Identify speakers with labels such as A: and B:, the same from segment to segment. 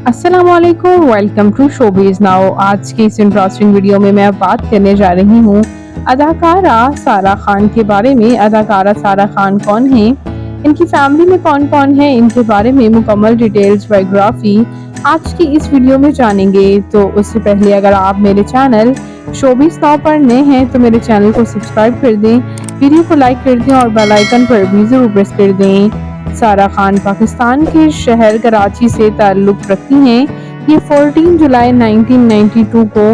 A: अस्सलाम वालेकुम, welcome to showbiz now. आज की इस इंटरेस्टिंग वीडियो में मैं बात करने जा रही हूँ अदाकारा सारा खान के बारे में। अदाकारा सारा खान कौन है, इनकी फैमिली में कौन कौन है, इनके बारे में मुकम्मल डिटेल्स बायोग्राफी आज की इस वीडियो में जानेंगे। तो उससे पहले अगर आप मेरे चैनल शोबीज नाउ पर नए हैं तो मेरे चैनल को सब्सक्राइब कर दें, वीडियो को लाइक कर दें और बेल आइकन पर भी जरूर प्रेस कर दें। सारा खान पाकिस्तान के शहर कराची से ताल्लुक़ रखती हैं। ये 14 जुलाई 1992 को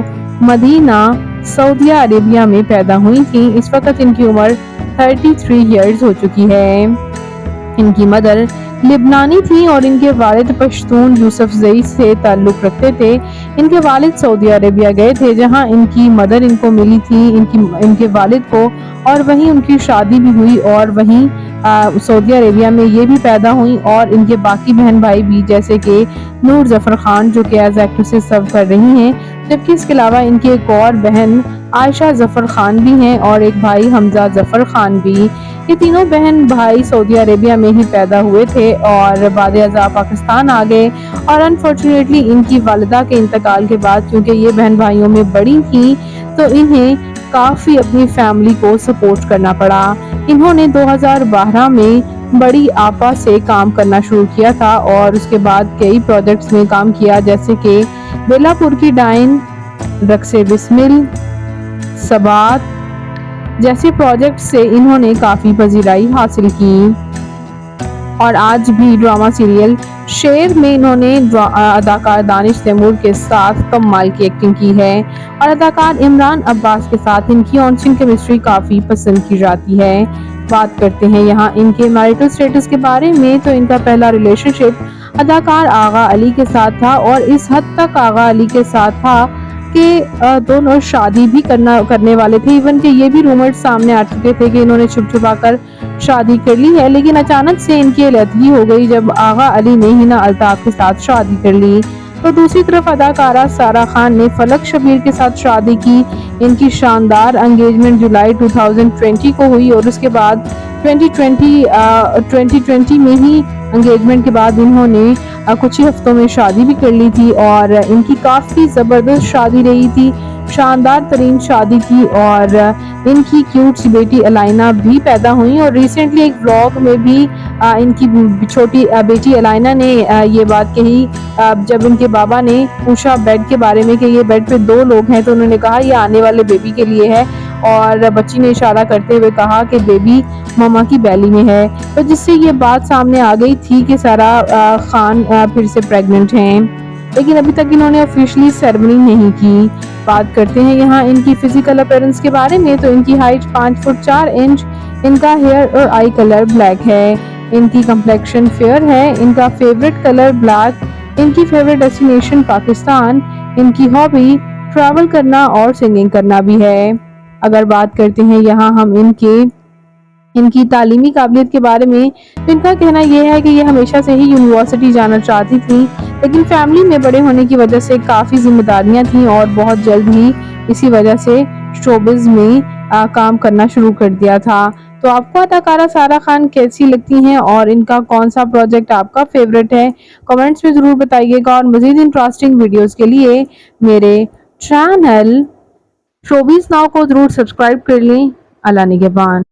A: मदीना सऊदी अरेबिया में पैदा हुई थी। इस वक्त इनकी उम्र 33 इयर्स हो चुकी है। इनकी मदर लिबनानी थी और इनके वालिद पश्तून यूसुफजई से ताल्लुक़ रखते थे। इनके वालिद सऊदी अरेबिया गए थे जहां इनकी मदर इनको मिली थी इनके वालिद को, और वहीं उनकी शादी भी हुई और वहीं सऊदी अरेबिया में ये भी पैदा हुई। और इनके बाकी बहन भाई भी, जैसे कि नूर जफर खान जो कि एज एक्ट्रेस सर्व कर रही हैं, जबकि इसके अलावा इनकी एक और बहन आयशा जफर खान भी हैं और एक भाई हमजा जफर खान भी। ये तीनों बहन भाई सऊदी अरेबिया में ही पैदा हुए थे और बाद अज़ा पाकिस्तान आ गए। और अनफॉर्चुनेटली इनकी वालिदा के इंतकाल के बाद, क्योंकि ये बहन भाइयों में बड़ी थी, तो इन्हें काफ़ी अपनी फैमिली को सपोर्ट करना पड़ा। इन्होंने 2012 में बड़ी आपा से काम करना शुरू किया था और उसके बाद कई प्रोजेक्ट्स में काम किया, जैसे कि बेलापुर की डाइन, रक्से बिस्मिल, सबात जैसे प्रोजेक्ट से इन्होंने काफ़ी पजीराई हासिल की। और आज भी ड्रामा सीरियल शेर में इन्होंने अदाकार दानिश तैमूर के साथ कमाल की एक्टिंग की है और अदाकार इमरान अब्बास के साथ इनकी ऑन स्क्रीन केमिस्ट्री काफ़ी पसंद की जाती है। बात करते हैं यहाँ इनके मैरिटल स्टेटस के बारे में, तो इनका पहला रिलेशनशिप अदाकार आगा अली के साथ था और इस हद तक आगा अली के साथ था कि दोनों शादी भी करने वाले थे। इवन कि ये भी रूमर्स सामने आ चुके थे कि इन्होंने छुप छुपा कर शादी कर ली है, लेकिन अचानक से इनकी अलहदगी हो गई जब आगा अली ने हिना अल्ताफ के साथ शादी कर ली। तो दूसरी तरफ अदाकारा सारा खान ने फलक शबीर के साथ शादी की। इनकी शानदार एंगेजमेंट जुलाई 2020 को हुई और उसके बाद 2020 में ही एंगेजमेंट के बाद इन्होंने कुछ ही हफ्तों में शादी भी कर ली थी और इनकी काफ़ी ज़बरदस्त शादी रही थी, शानदार तरीन शादी थी। और इनकी क्यूट सी बेटी अलाइना भी पैदा हुई और रिसेंटली एक व्लॉग में भी इनकी छोटी बेटी अलाइना ने ये बात कही जब इनके बाबा ने पूछा बेड के बारे में कि ये बेड पे 2 लोग हैं, तो उन्होंने कहा ये आने वाले बेबी के लिए है और बच्ची ने इशारा करते हुए कहा कि बेबी मामा की बैली में है। तो जिससे ये बात सामने आ गई थी कि सारा खान फिर से प्रेग्नेंट हैं, लेकिन अभी तक इन्होंने ऑफिशियली सेरेमनी नहीं की। बात करते हैं यहाँ इनकी फिजिकल अपीयरेंस के बारे में, तो इनकी हाइट 5 फुट 4 इंच, इनका हेयर और आई कलर ब्लैक है, इनकी कम्प्लेक्शन फेयर है, इनका फेवरेट कलर ब्लैक, इनकी फेवरेट डेस्टिनेशन पाकिस्तान, इनकी हॉबी ट्रैवल करना और सिंगिंग करना भी है। अगर बात करते हैं यहाँ हम इनकी तालीमी काबिलियत के बारे में, तो इनका कहना यह है कि ये हमेशा से ही यूनिवर्सिटी जाना चाहती थी, लेकिन फैमिली में बड़े होने की वजह से काफ़ी जिम्मेदारियां थीं और बहुत जल्द ही इसी वजह से शोबिज़ में काम करना शुरू कर दिया था। तो आपको अदाकारा सारा खान कैसी लगती हैं और इनका कौन सा प्रोजेक्ट आपका फेवरेट है, कमेंट्स में ज़रूर बताइएगा। और मज़ीद इंटरेस्टिंग वीडियोज़ के लिए मेरे चैनल शोबीज नाउ को ज़रूर सब्सक्राइब कर लें। अल्लाह निगहबान।